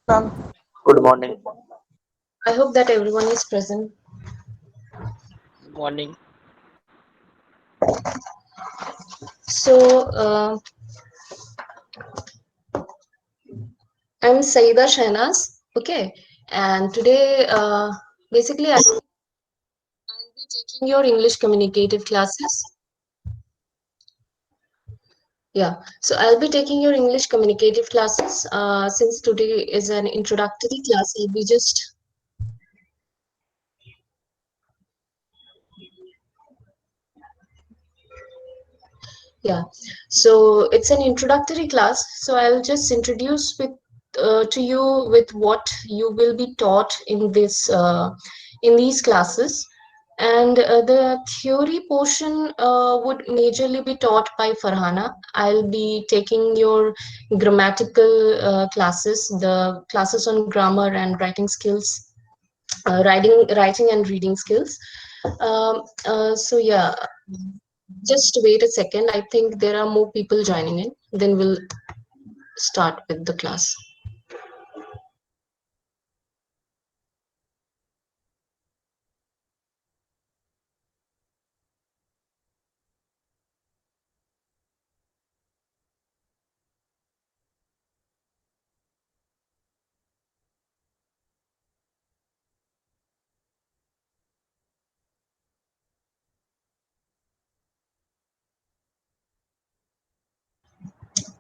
Ma'am, Good morning. I hope that everyone is present. Morning. So, I'm Saida Shenaz. Okay, and today, basically, I'll be taking your English communicative classes. Yeah, so I'll be taking your English communicative classes. Since today is an introductory class, I'll be just yeah. So it's an introductory class. So I'll just introduce with to you with what you will be taught in these classes. And the theory portion would majorly be taught by Farhana. I'll be taking your grammatical classes, the classes on grammar and writing skills, writing and reading skills. So yeah, just wait a second. I think there are more people joining in. Then we'll start with the class.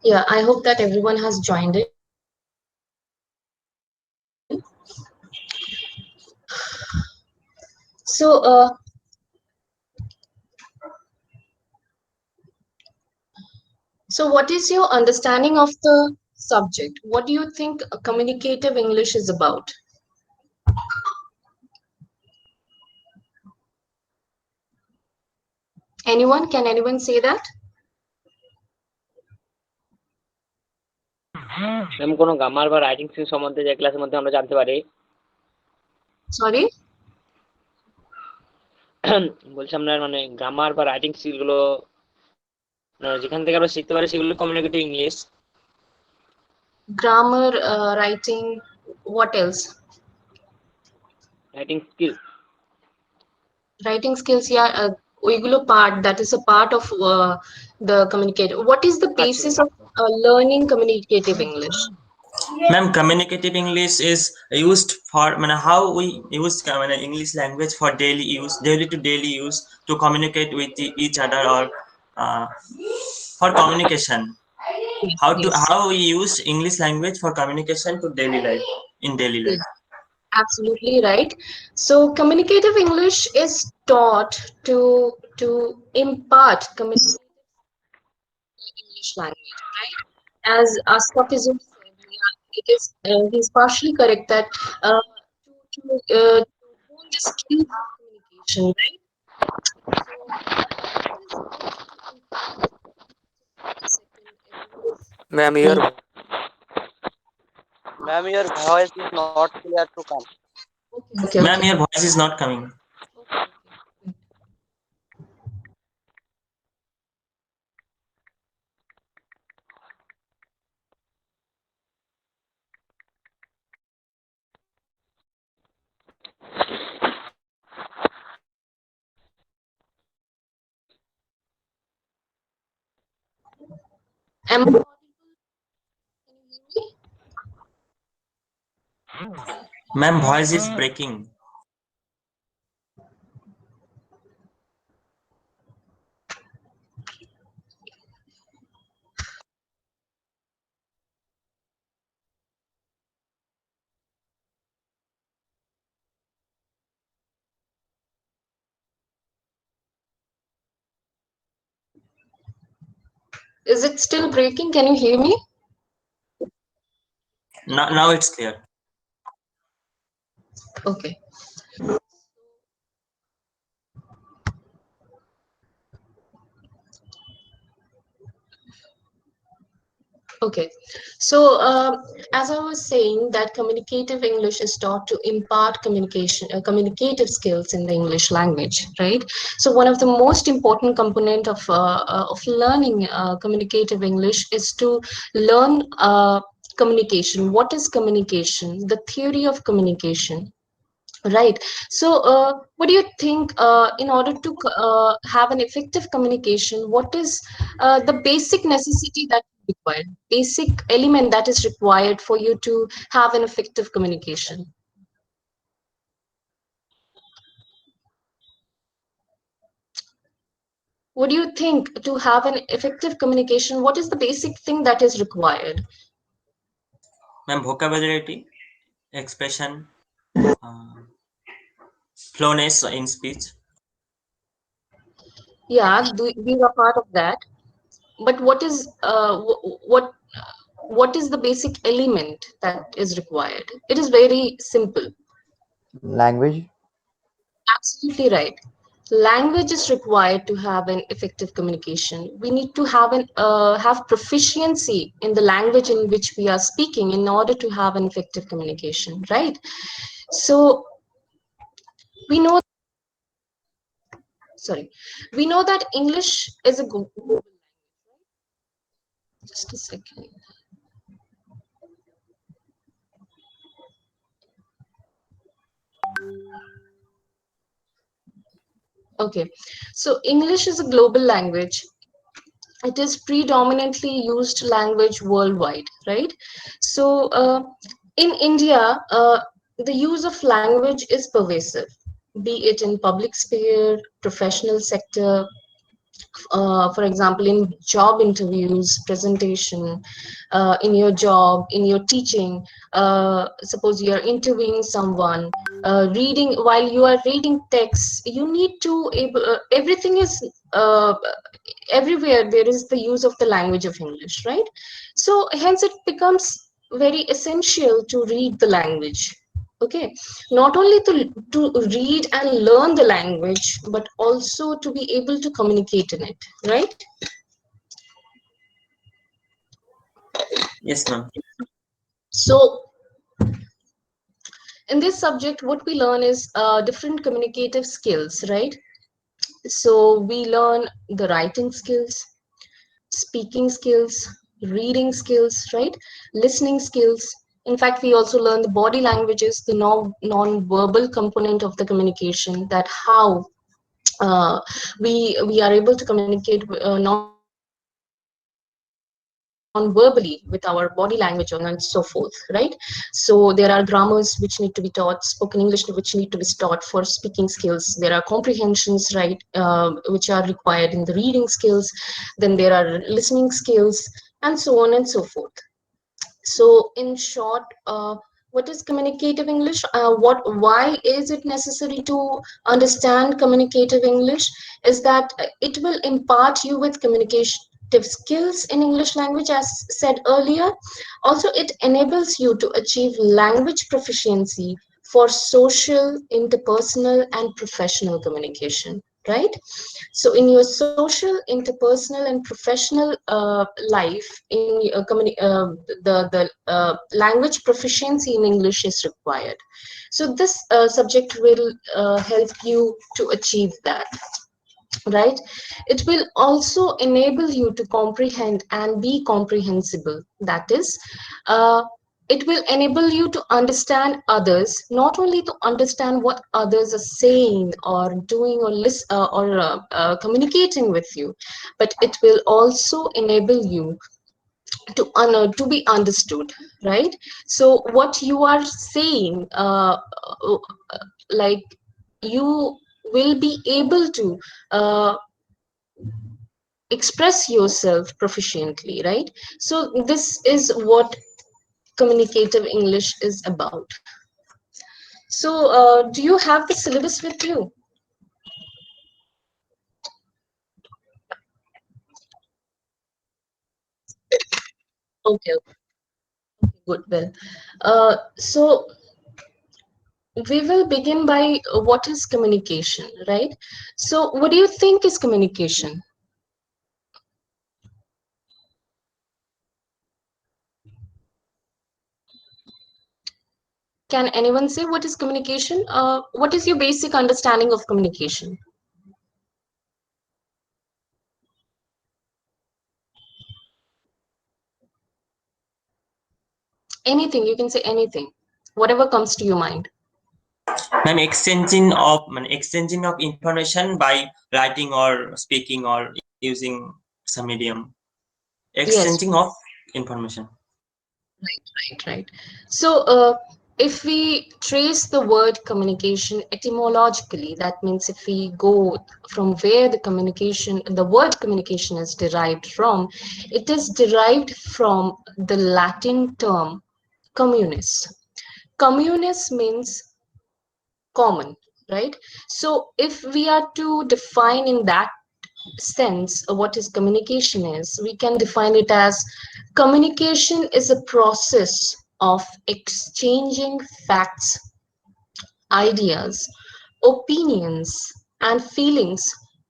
Yeah, I hope that everyone has joined in. So, so what is your understanding of the subject? What do you think communicative English is about? Anyone? Can anyone say that? Ma'am কোনো grammar বা writing skill সম্বন্ধে যে ক্লাসের মধ্যে আমরা জানতে পারি। Sorry? বলছি আমরা মানে গ্রামার বা রাইটিং স্কিলগুলো যেখান থেকে আমরা শিখতে পারি সেগুলো communicative English. Grammar, writing, what else? Writing skill. Writing skills, yeah, oigulo part, that is a part of the communicative. What is the আচ্ছা basis of learning communicative English? ma'am, communicative English is used for how we use English language for daily use, daily to daily use to communicate with each other or uh, for communication. Yes, How we use English language for communication to daily life in daily life. yes, absolutely right. So communicative English is taught to impart communicative English language, right? As Aswapizum said, yeah, it is he's partially correct that to hone the skills of communication, right? So it is second everyone is Ma'am, your voice is not clear to come. okay, Ma'am, okay. your voice is not coming. Okay. Am I audible? Can you hear me? Ma'am, voice is breaking. Is it still breaking? Can you hear me? Now it's clear. Okay. Okay. So, as I was saying, that communicative English is taught to impart communicative skills in the English language, right? So, one of the most important component of learning communicative English is to learn communication. What is communication? The theory of communication. Right. So, what do you think in order to have an effective communication, what is the basic necessity that is required, basic element that is required for you to have an effective communication? What do you think to have an effective communication? What is the basic thing that is required? Ma'am, vocabulary, expression, uh, flowness in speech. Yeah, these are part of that. But what is what is the basic element that is required? It is very simple. Language. Absolutely right. Language is required to have an effective communication. We need to have an have proficiency in the language in which we are speaking in order to have an effective communication, right? So we know, sorry, we know that English is a just a second. Okay, so English is a global language. It is predominantly used language worldwide, right? So in India, the use of language is pervasive, be it in public sphere, professional sector, for example, in job interviews, presentation, in your job, in your teaching. Suppose you are interviewing someone, reading while you are reading text, you need to able, everything is everywhere there is the use of the language of English, right? So hence it becomes very essential to read the language. Okay, not only to read and learn the language, but also to be able to communicate in it, right? Yes, ma'am. So in this subject, what we learn is different communicative skills, right? So we learn the writing skills, speaking skills, reading skills, right? Listening skills. In fact, we also learn the body languages, the non-verbal component of the communication, that how we are able to communicate non-verbally with our body language and so forth, right? So there are grammars which need to be taught, spoken English which need to be taught for speaking skills. There are comprehensions, right, which are required in the reading skills. Then there are listening skills, and so on and so forth. So in short, what is communicative English? Why is it necessary to understand communicative English? Is that it will impart you with communicative skills in English language, as said earlier. Also, it enables you to achieve language proficiency for social, interpersonal, and professional communication, right? So in your social, interpersonal, and professional life, in the language proficiency in English is required. So this subject will help you to achieve that, right? It will also enable you to comprehend and be comprehensible. That is, uh, it will enable you to understand others, not only to understand what others are saying or doing or communicating with you, but it will also enable you to be understood, right? So what you are saying, like, you will be able to uh, express yourself proficiently, right? So this is what communicative English is about. So do you have the syllabus with you? Okay, okay, good. Well, so we will begin by what is communication, right? So what do you think is communication? Can anyone say what is communication? What is your basic understanding of communication? Anything, you can say anything, whatever comes to your mind. Ma'am, exchanging of information by writing or speaking or using some medium. Exchanging Yes, of information. right. So, if we trace the word communication etymologically, that means if we go from where the word communication is derived from, it is derived from the Latin term communis. Communis means common, right? So, if we are to define in that sense what is communication is, we can define it as communication is a process of exchanging facts, ideas, opinions, and feelings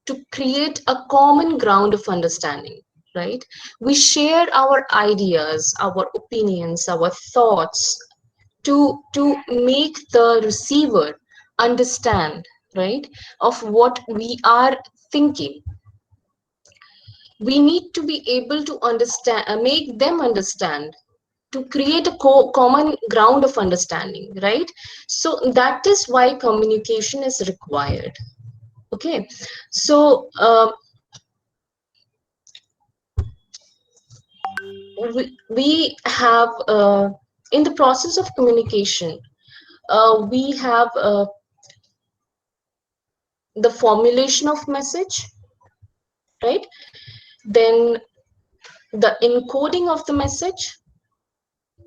to create a common ground of understanding, right? We share our ideas, our opinions, our thoughts to make the receiver understand, right, of what we are thinking. We need to be able to understand, make them understand, to create a common ground of understanding, right? So that is why communication is required. Okay, so we have in the process of communication, we have the formulation of message, right? Then the encoding of the message,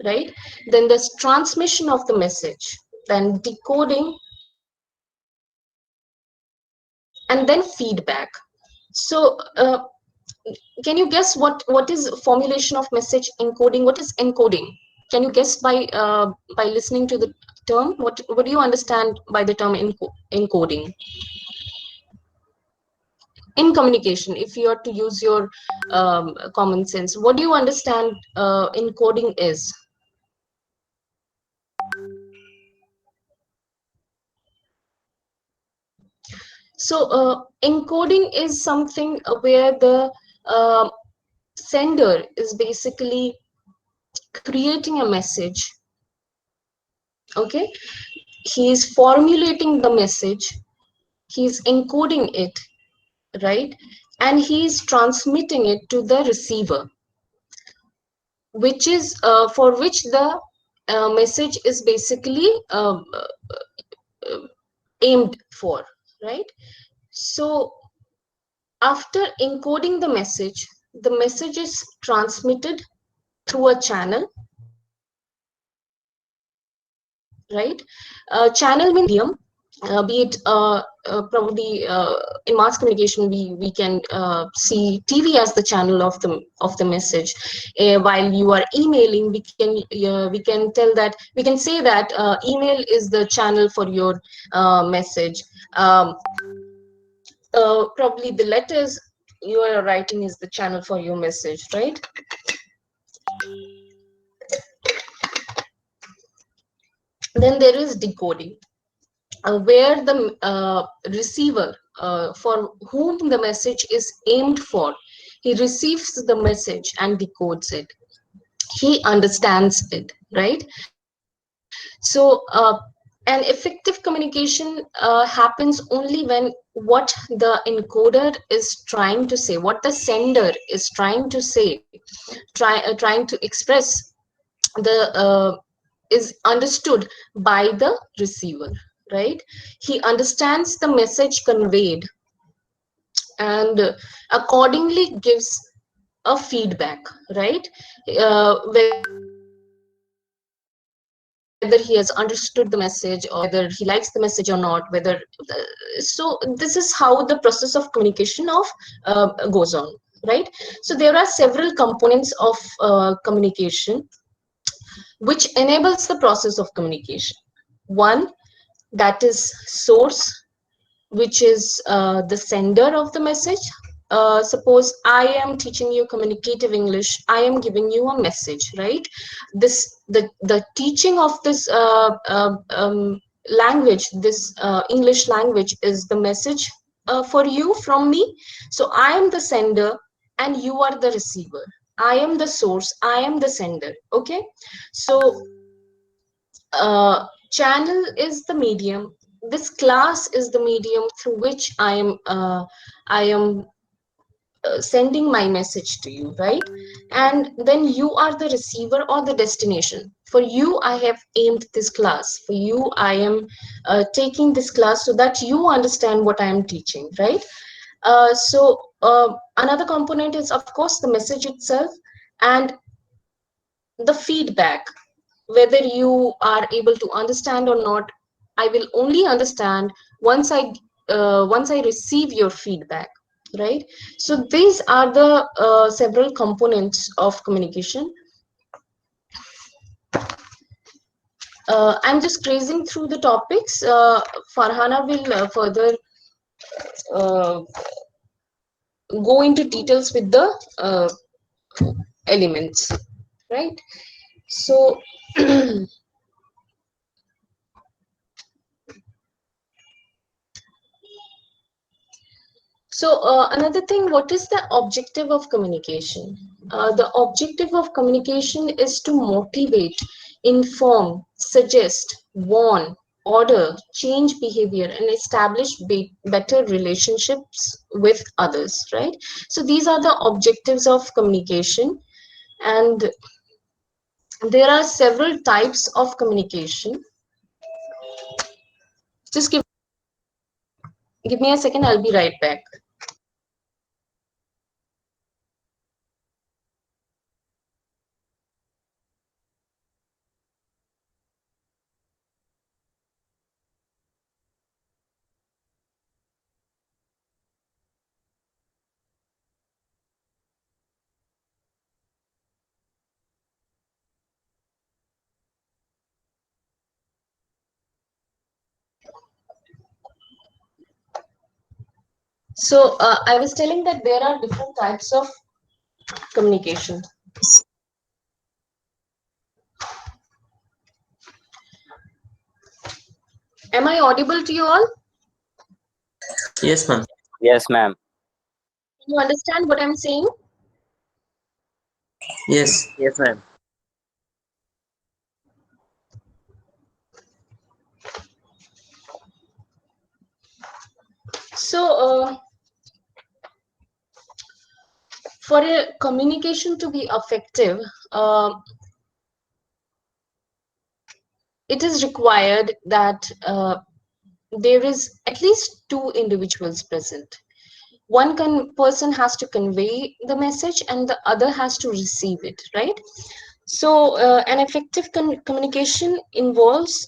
right? Then there's transmission of the message, then decoding, and then feedback. So can you guess what is formulation of message, encoding? What is encoding? Can you guess by listening to the term? What do you understand by the term encoding in communication? If you are to use your common sense, what do you understand encoding is? So encoding is something where the uh, sender is basically creating a message. Okay, he is formulating the message, he's encoding it, right, and he's transmitting it to the receiver, which is for which the message is basically aimed for, right? So after encoding the message is transmitted through a channel, right? Channel means medium, be it probably in mass communication we can see TV as the channel of the message. While you are emailing, we can tell that, we can say that email is the channel for your message. Probably the letters you are writing is the channel for your message, right? Then there is decoding, where the receiver, for whom the message is aimed for, he receives the message and decodes it. He understands it, right? So an effective communication happens only when what the encoder is trying to say, what the sender is trying to say, trying to express, the is understood by the receiver, right? He understands the message conveyed and accordingly gives a feedback, right? Whether he has understood the message or whether he likes the message or not, whether so this is how the process of communication of goes on, right? So there are several components of communication which enables the process of communication. One, that is source, which is the sender of the message. Suppose I am teaching you communicative English, I am giving you a message, right? This the teaching of this language, this English language is the message for you from me. So I am the sender and you are the receiver, I am the source, I am the sender. Okay, so channel is the medium. This class is the medium through which I am sending my message to you, right? And then you are the receiver or the destination. For you, I have aimed this class. For you, I am taking this class so that you understand what I am teaching, right? Another component is, of course, the message itself and the feedback, whether you are able to understand or not. I will only understand once I receive your feedback, right? So these are the several components of communication. I'm just grazing through the topics. Farhana will further uh, go into details with the elements, right? So another thing, what is the objective of communication? The objective of communication is to motivate, inform, suggest, warn, order, change behavior, and establish better relationships with others, right? So these are the objectives of communication, and there are several types of communication. Just give me a second, I'll be right back. I was telling that there are different types of communication. Am I audible to you all? Yes, ma'am. Yes, ma'am. Can you understand what I'm saying? Yes. Yes, ma'am. So, for a communication to be effective, uh, it is required that there is at least two individuals present. Person has to convey the message, and the other has to receive it, right? So, an effective communication involves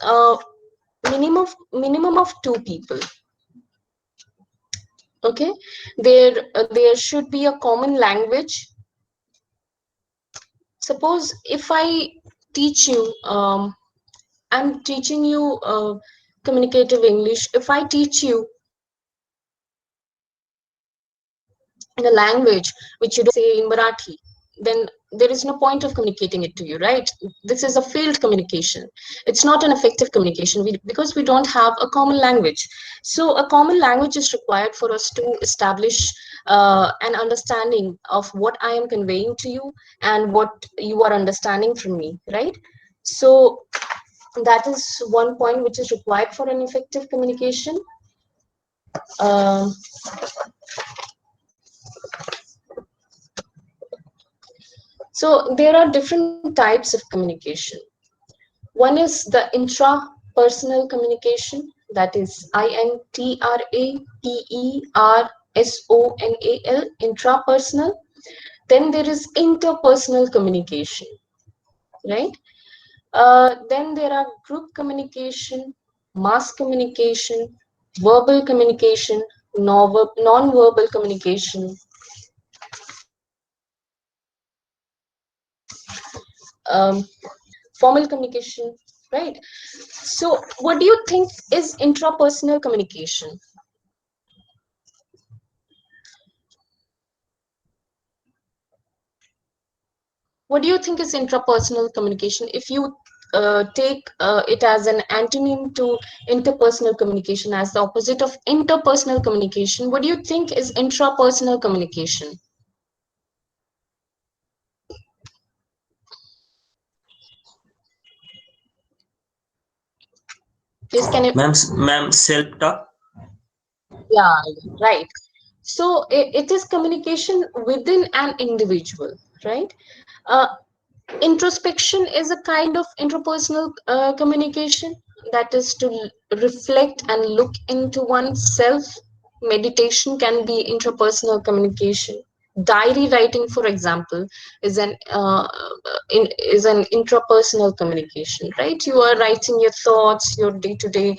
minimum of two people. Okay, there should be a common language. Suppose if I teach you, I'm teaching you communicative English. If I teach you in a language which you don't say in Marathi, then there is no point of communicating it to you, right? This is a failed communication. It's not an effective communication because we don't have a common language. So a common language is required for us to establish an understanding of what I am conveying to you and what you are understanding from me, right? So that is one point which is required for an effective communication. Um, so there are different types of communication. One is the intrapersonal communication, that is intrapersonal, intrapersonal. Then there is interpersonal communication, right? Then there are group communication, mass communication, verbal communication, non-verbal communication, formal communication, right? So, what do you think is intrapersonal communication? What do you think is intrapersonal communication? If you take it as an antonym to interpersonal communication, as the opposite of interpersonal communication, what do you think is intrapersonal communication? Yes, can you? Ma'am, self talk. Yeah, right. So it is communication within an individual, right? uh, Introspection is a kind of interpersonal communication, that is to reflect and look into oneself. Meditation can be interpersonal communication. Diary writing, for example, is an intrapersonal communication, right? You are writing your thoughts, your day-to-day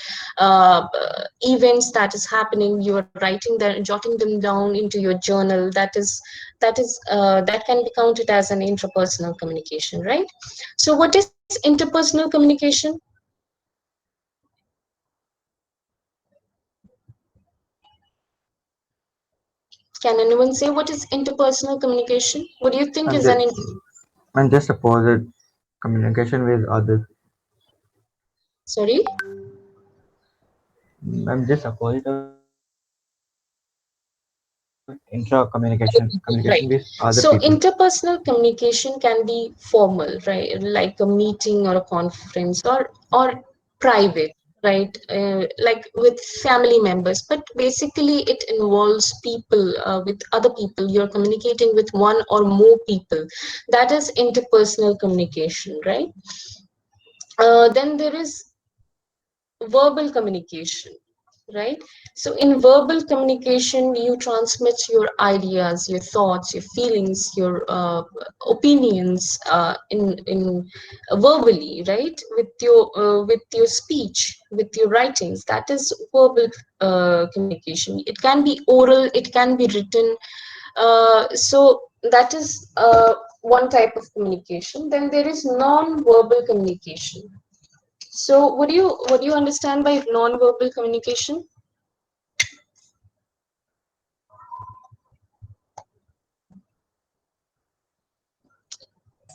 events that is happening. You are writing them, jotting them down into your journal. That can be counted as an intrapersonal communication, right? So what is interpersonal communication? Can anyone say what is interpersonal communication? What do you think I'm is an just, I'm just opposite communication with others. sorry? I'm just opposite of communication with other Right. people. So interpersonal communication can be formal, right? Like a meeting or a conference, or private, right? Like with family members. But basically, it involves people, with other people. You're communicating with one or more people. That is interpersonal communication, right? Then there is verbal communication, right? So in verbal communication, you transmit your ideas, your thoughts, your feelings, your opinions, in verbally, right? With your speech, with your writings. That is verbal communication. It can be oral, it can be written. So that is one type of communication. Then there is non-verbal communication. So what do you understand by non-verbal communication?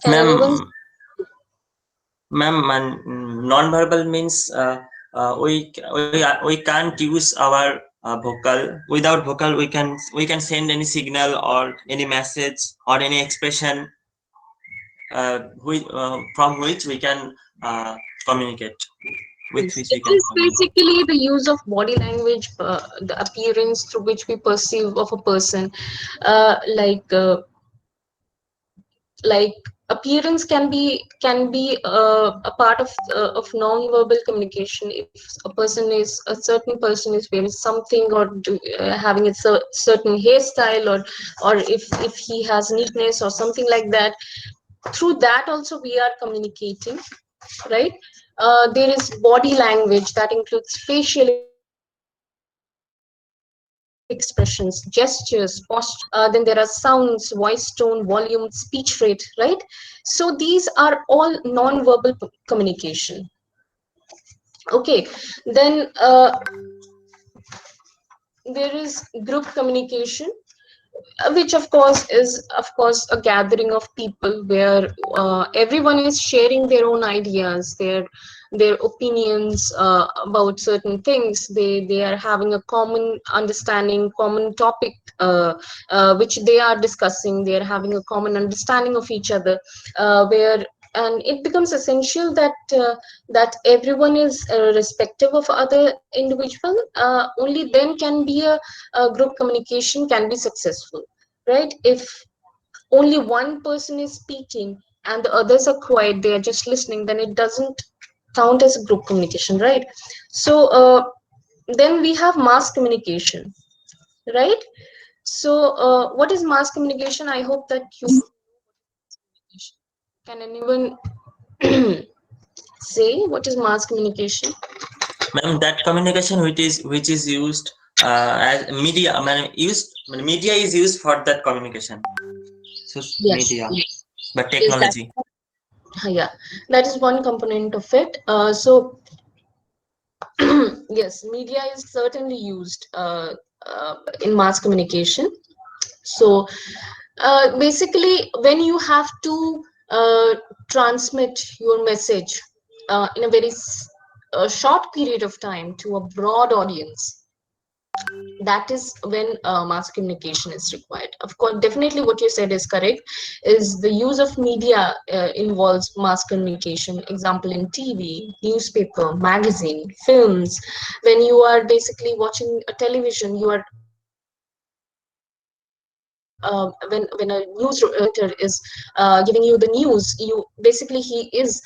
Can anyone? Ma'am, non-verbal means we can't use our vocal. Without vocal, we can send any signal or any message or any expression, from which we can communicate, with Yes, which we it can is communicate. basically the use of body language, the appearance through which we perceive of a person, uh, like uh, like appearance can be a part of non-verbal communication. If a certain person is wearing something, or having a certain hairstyle, or if he has neatness or something like that, through that also we are communicating, right? There is body language that includes facial expressions, gestures, posture. Then there are sounds, voice tone, volume, speech rate, right? So these are all non-verbal communication. Okay. Then there is group communication, which of course a gathering of people where everyone is sharing their own ideas, their opinions about certain things. They are having a common understanding, common topic, which they are discussing. They are having a common understanding of each other, where and it becomes essential that everyone is respective of other individual. Only then can be a group communication can be successful, right? If only one person is speaking and the others are quiet, they are just listening, then it doesn't count as a group communication, right? So then we have mass communication, right? So what is mass communication? I hope that you can anyone say what is mass communication? Ma'am, that communication which is used as media. I mean, media is used for that communication. So Yes, media, yes, but yes, that technology. yeah, that is one component of it. So yes, media is certainly used in mass communication. So basically, when you have to transmit your message in a very short period of time to a broad audience, That is when mass communication is required. Of course, definitely what you said is correct, is the use of media involves mass communication. Example, in TV, newspaper, magazine, films. When you are basically watching a television, you are when a news presenter is giving you the news, you basically he is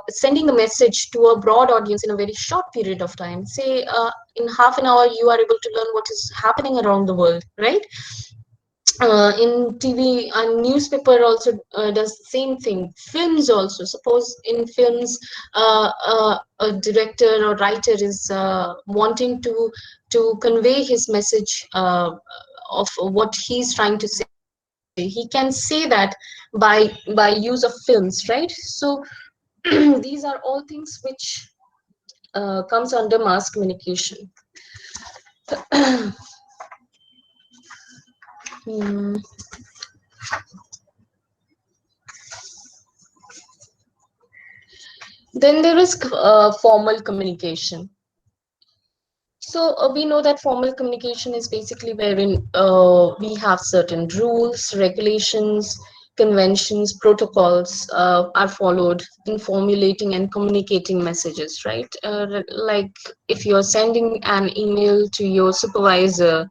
sending the message to a broad audience in a very short period of time. Say in half an hour you are able to learn what is happening around the world, right? In TV and newspaper also does the same thing. Films also. Suppose in films, a director or writer is wanting to convey his message of what he's trying to say. He can say that by use of films, right? So these are all things which comes under mass communication. Hmm. Then there is formal communication. So we know that formal communication is basically wherein we have certain rules, regulations, conventions, protocols are followed in formulating and communicating messages, right? Like if you're sending an email to your supervisor,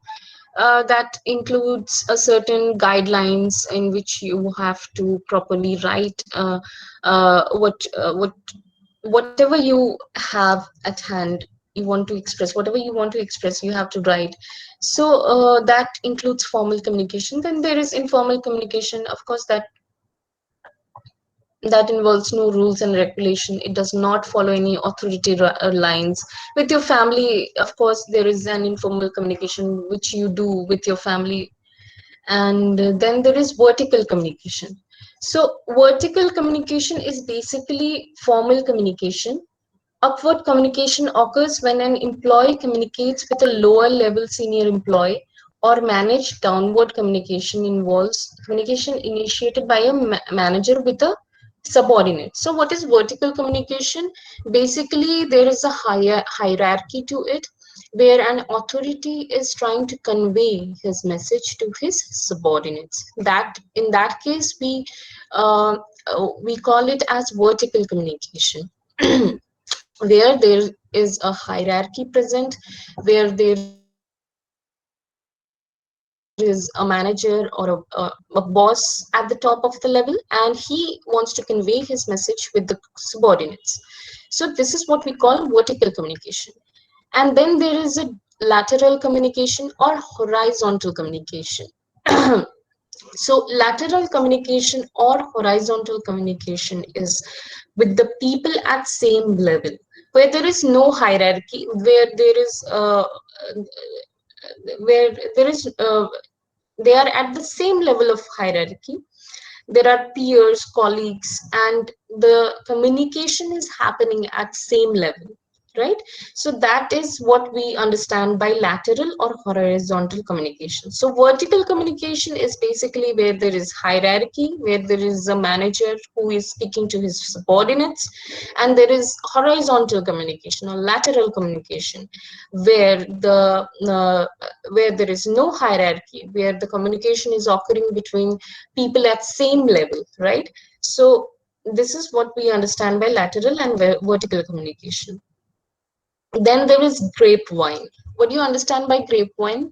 that includes a certain guidelines in which you have to properly write what whatever you have at hand, you want to express whatever you want to express, you have to write. So that includes formal communication. Then there is informal communication, of course, that involves no rules and regulation. It does not follow any authority lines. With your family, of course, there is an informal communication which you do with your family. And then there is vertical communication. So vertical communication is basically formal communication. Upward communication occurs when an employee communicates with a lower level senior employee, or managed downward communication involves communication initiated by a manager with a subordinate. So what is vertical communication? Basically, there is a higher hierarchy to it, where an authority is trying to convey his message to his subordinates. That in that case, we call it as vertical communication. Where there is a hierarchy present, where there is a manager or a boss at the top of the level, and he wants to convey his message with the subordinates. So this is what we call vertical communication. And then there is a lateral communication or horizontal communication. So lateral communication or horizontal communication is with the people at same level, where there is no hierarchy, where there is they are at the same level of hierarchy. There are peers, colleagues, and the communication is happening at same level, right? So that is what we understand by lateral or horizontal communication. So vertical communication is basically where there is hierarchy, where there is a manager who is speaking to his subordinates, and there is horizontal communication or lateral communication, where where there is no hierarchy, where the communication is occurring between people at same level, right? So this is what we understand by lateral and vertical communication. Then there is grapevine. What do you understand by grapevine?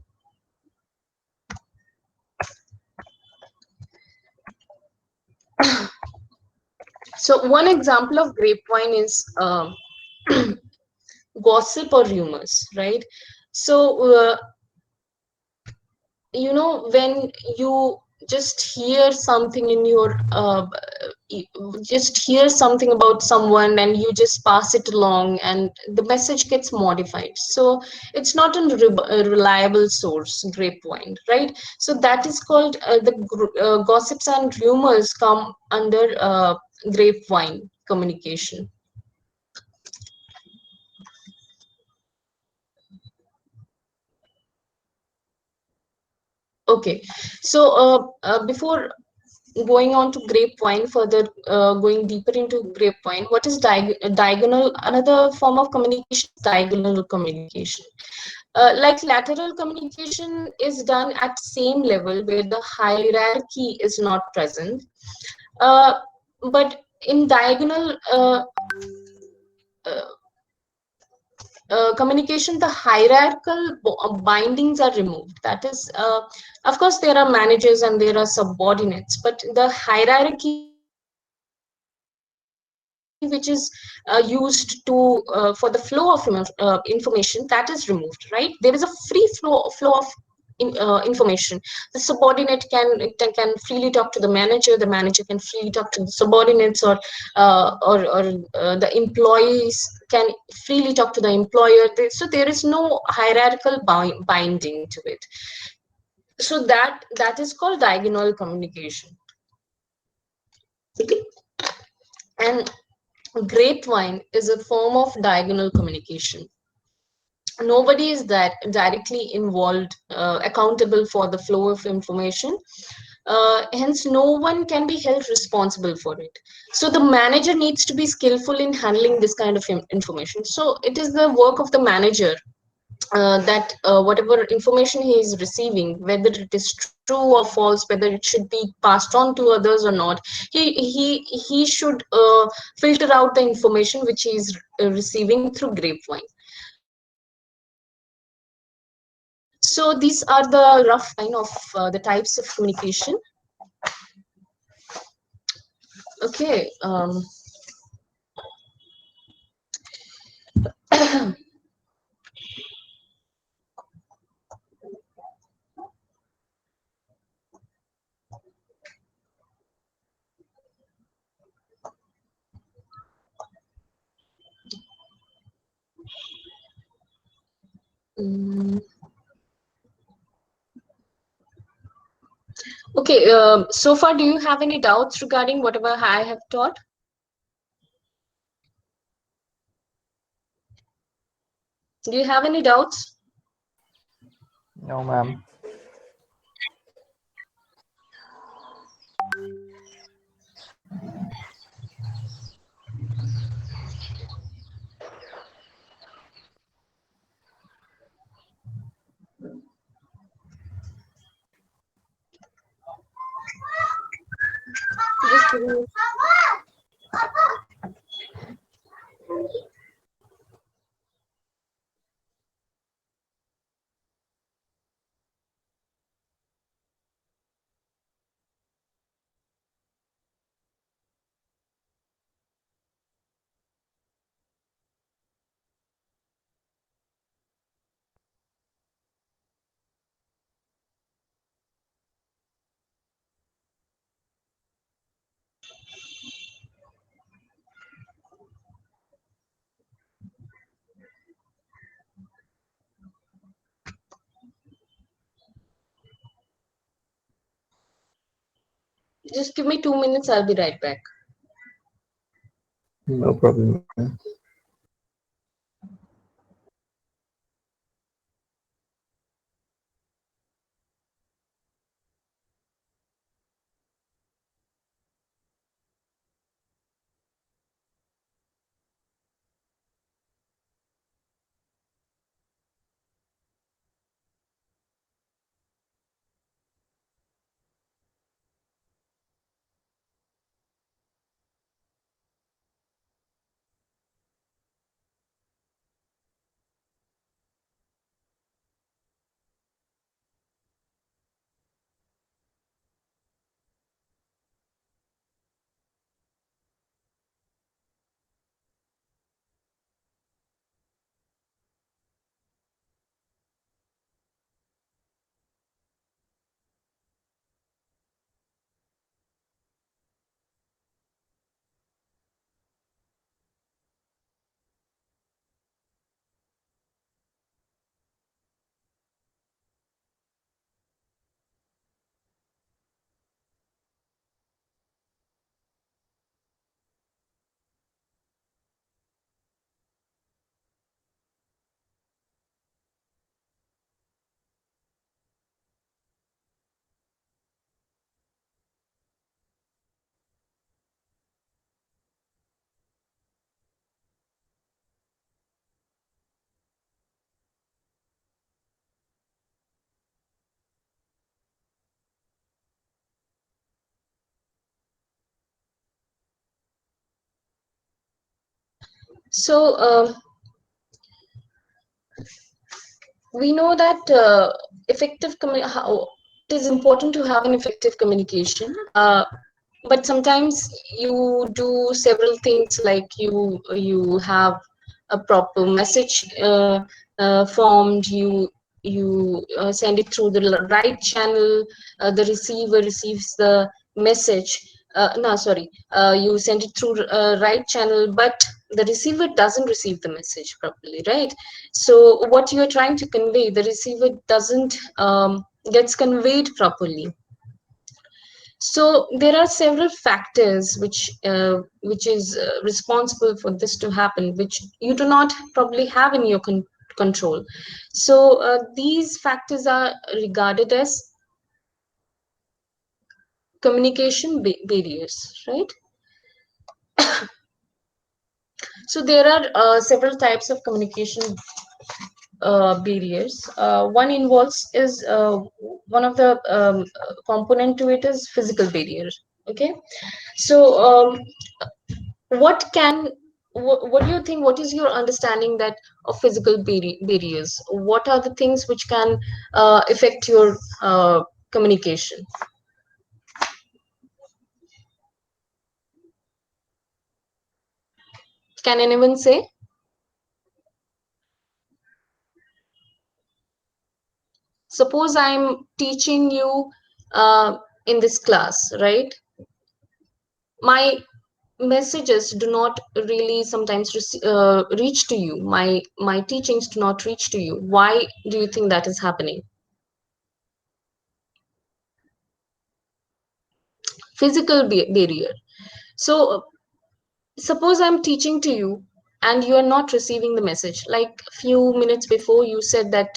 So one example of grapevine is gossip or rumors, right? So when you just hear something in your just hear something about someone and you just pass it along and the message gets modified, so it's not a reliable source, grapevine, right? So that is called gossips and rumors come under grapevine communication. Okay, so before going on to grapevine further, going deeper into grapevine, what is diagonal? Another form of communication is diagonal communication. Like lateral communication is done at same level where the hierarchy is not present. Uh, but in diagonal uh, communication, the hierarchical bindings are removed. That is, of course, there are managers and there are subordinates, but the hierarchy which is used to for the flow of information, that is removed. Right? There is a free flow of information. The subordinate can freely talk to the manager. The manager can freely talk to the subordinates, or the employees can freely talk to the employer. So there is no hierarchical binding to it. So that is called diagonal communication. Okay, and grapevine is a form of diagonal communication. Nobody is that directly involved, accountable for the flow of information. Hence no one can be held responsible for it. So the manager needs to be skillful in handling this kind of information. So it is the work of the manager, that whatever information he is receiving, whether it is true or false, whether it should be passed on to others or not, he should filter out the information which he is receiving through grapevine. So these are the rough outline of the types of communication. Okay. mm, okay. So far, do you have any doubts regarding whatever I have taught? Do you have any doubts? No, ma'am. Just give me. Just give me 2 minutes. I'll be right back. No problem, ma'am. So we know that how it is important to have an effective communication. But sometimes you do several things, like you have a proper message formed, you send it through the right channel, the receiver receives the message, no sorry you send it through right channel, but the receiver doesn't receive the message properly, right? So what you are trying to convey, the receiver doesn't gets conveyed properly. So there are several factors which is responsible for this to happen, which you do not probably have in your control. So these factors are regarded as communication barriers, right? So there are several types of communication barriers. One involves is one of the component to it is physical barrier. Okay, so what can what do you think, what is your understanding that of physical barriers? What are the things which can affect your communication? Can anyone say? Suppose I'm teaching you in this class, right? My messages do not really sometimes reach to you. My teachings do not reach to you. Why do you think that is happening? Physical barrier. So suppose I'm teaching to you and you are not receiving the message. Like few minutes before you said that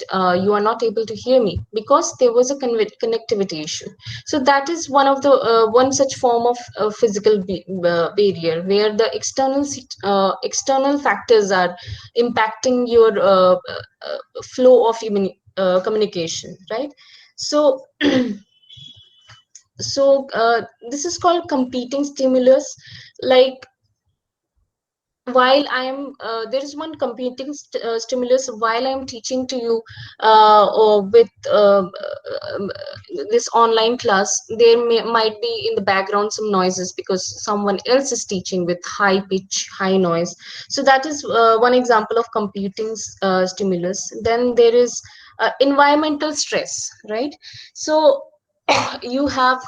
you are not able to hear me because there was a connectivity issue. So that is one of the one such form of physical barrier, where the external factors are impacting your flow of communication, right? So this is called competing stimulus. Like while I'm there is one competing stimulus while I'm teaching to you or with um, this online class. There might be in the background some noises because someone else is teaching with high pitch, high noise. So that is one example of competing stimulus. Then there is environmental stress, right? So you have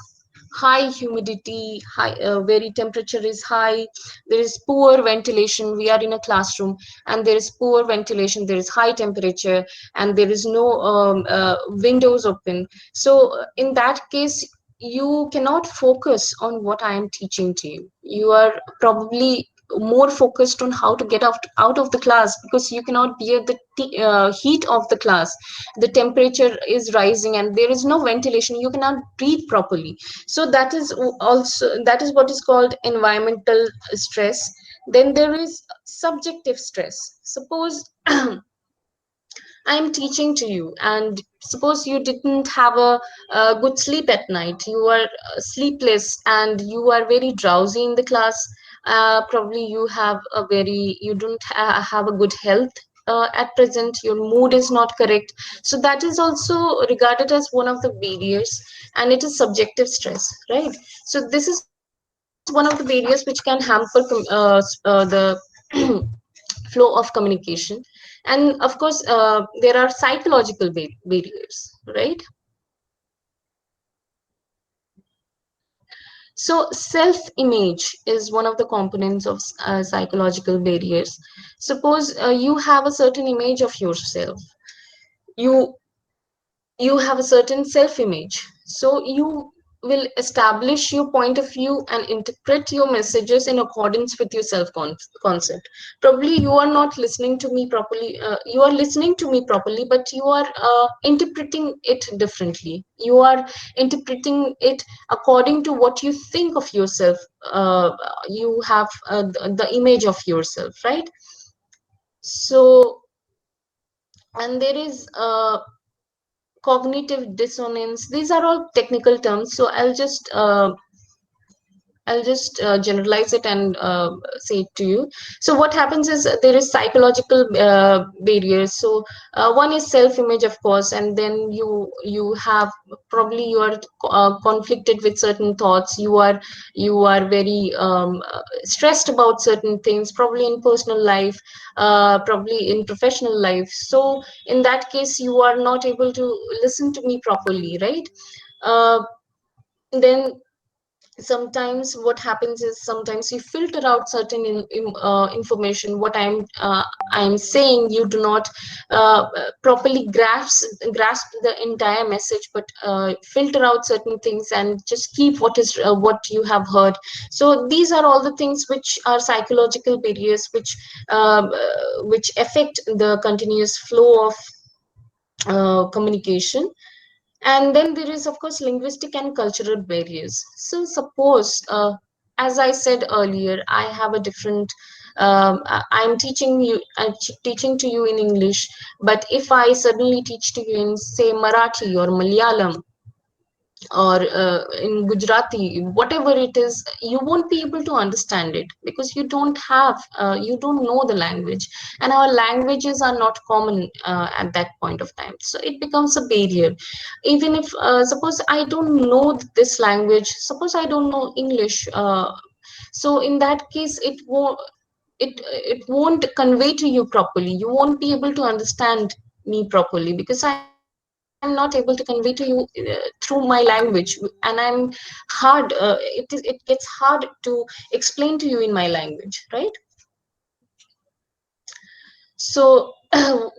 high humidity, high very temperature is high, there is poor ventilation. We are in a classroom and there is poor ventilation, there is high temperature, and there is no windows open. So in that case you cannot focus on what I am teaching to you. You are probably more focused on how to get out of the class, because you cannot bear the heat of the class. The temperature is rising and there is no ventilation, you cannot breathe properly. So that is also, that is what is called environmental stress. Then there is subjective stress. Suppose I'm teaching to you, and suppose you didn't have a good sleep at night. You are sleepless and you are very drowsy in the class. Probably you have a very, you don't have a good health at present. Your mood is not correct. So that is also regarded as one of the barriers, and it is subjective stress, right? So this is one of the barriers which can hamper the flow of communication. And of course there are psychological barriers, right? So self image is one of the components of psychological barriers. Suppose you have a certain image of yourself. You you have a certain self image, so you will establish your point of view and interpret your messages in accordance with your self concept. Probably you are not listening to me properly, you are listening to me properly, but you are interpreting it differently. You are interpreting it according to what you think of yourself. You have the image of yourself, right? So, and there is cognitive dissonance. These are all technical terms, so I'll just I'll just generalize it and say it to you. So what happens is there is psychological barriers. So one is self-image, of course, and then you have probably you are conflicted with certain thoughts. You are very stressed about certain things, probably in personal life, probably in professional life. So in that case, you are not able to listen to me properly, right? Uh, then sometimes what happens is sometimes you filter out certain information. What I'm saying, you do not properly grasp the entire message, but filter out certain things and just keep what you have heard. So these are all the things which are psychological barriers, which affect the continuous flow of communication. And then there is, of course, linguistic and cultural barriers. So suppose, as I said earlier, I have a different, I'm teaching to you in English, but if I suddenly teach to you in, say, Marathi or Malayalam, or in Gujarati, whatever it is, you won't be able to understand it because you don't know the language, and our languages are not common at that point of time. So it becomes a barrier. Even if, suppose I don't know this language, suppose I don't know English, so in that case, it won't convey to you properly. You won't be able to understand me properly because I'm not able to convey to you through my language, and I'm hard. It gets hard to explain to you in my language, right? So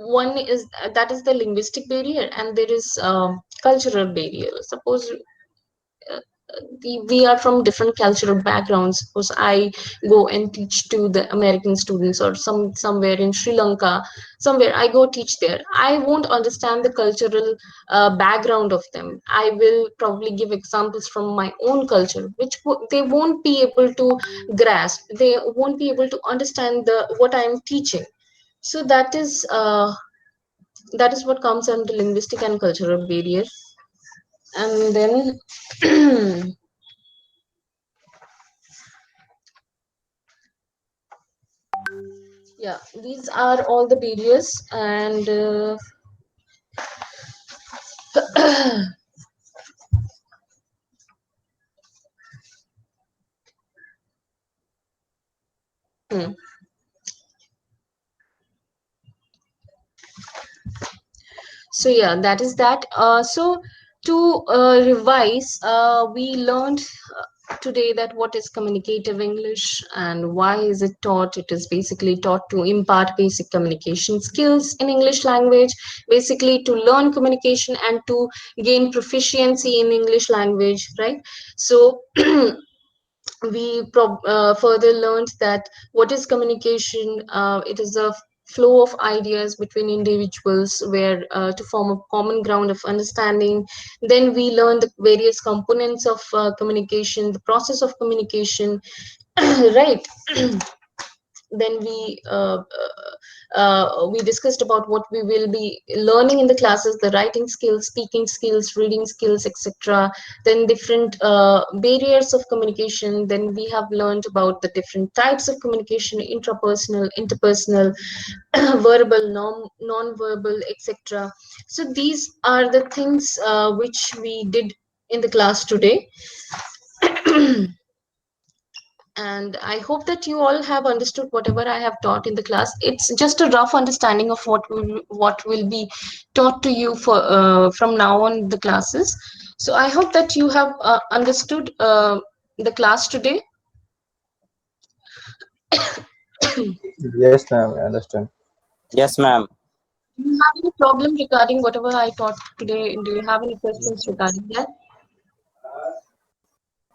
one is that is the linguistic barrier, and there is cultural barrier. Suppose we are from different cultural backgrounds. Suppose I go and teach to the American students, or somewhere in Sri Lanka, somewhere I go teach there, I won't understand the cultural background of them. I will probably give examples from my own culture, which they won't be able to grasp. They won't be able to understand the what I am teaching. So that is what comes under linguistic and cultural barrier. And then yeah, these are all the barriers. And hmm. So yeah, that is that. So to revise, we learned today that what is communicative English and why is it taught. It is basically taught to impart basic communication skills in English language, basically to learn communication and to gain proficiency in English language, right? So we further learned that what is communication. It is a flow of ideas between individuals where to form a common ground of understanding. Then we learned the various components of communication, the process of communication, right? Then we discussed about what we will be learning in the classes: the writing skills, speaking skills, reading skills, etc. Then different barriers of communication. Then we have learned about the different types of communication: intrapersonal, interpersonal, verbal, non-verbal, etc. So these are the things which we did in the class today. And I hope that you all have understood whatever I have taught in the class. It's just a rough understanding of what will be taught to you for from now on the classes. So I hope that you have understood the class today. Yes, ma'am, I understand. Yes, ma'am. Do you have any problem regarding whatever I taught today? Do you have any questions regarding that?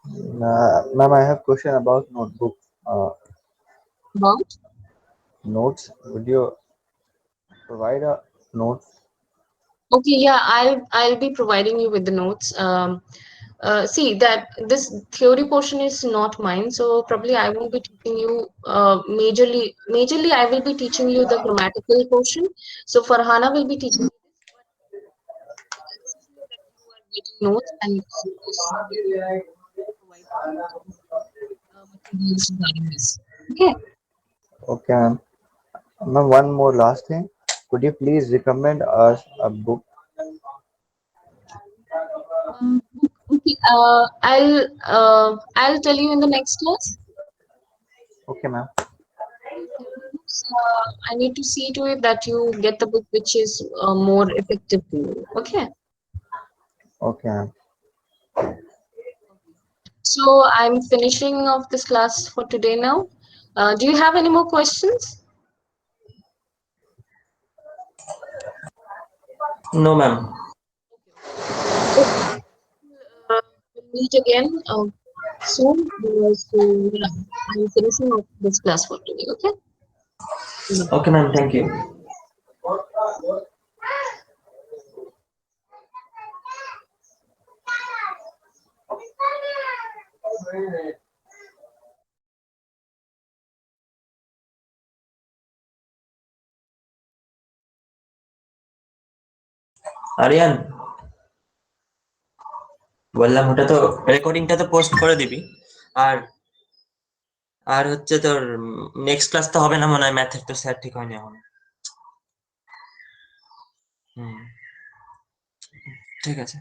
Ma'am, I have question about notebook. About? Notes. Would you provide a notes? Okay, yeah, I'll be providing you with the notes. See that this theory portion is not mine, so probably I won't be teaching you majorly. Majorly, I will be teaching you the grammatical portion. So Farhana will be teaching you this, but consider that you are getting notes, and this will be provided to you. details regarding this. Okay. Okay, ma'am. Ma'am, one more last thing. Could you please recommend us a book? Okay. I'll tell you in the next class. Okay, ma'am. I need to see to it that you get the book which is more effective to you. Okay. Okay, ma'am. So I'm finishing off this class for today now. Do you have any more questions? No, ma'am. We'll meet again soon. So yeah, I'm finishing off this class for today. Okay. Okay, ma'am. Thank you. Aryan, বললাম ওটা তো রেকর্ডিংটা তো post করে দিবি। আর আর হচ্ছে তোর next class তো হবে না মনে হয়, ম্যাথের তো স্যার ঠিক হয়নি এখন। হুম, ঠিক আছে।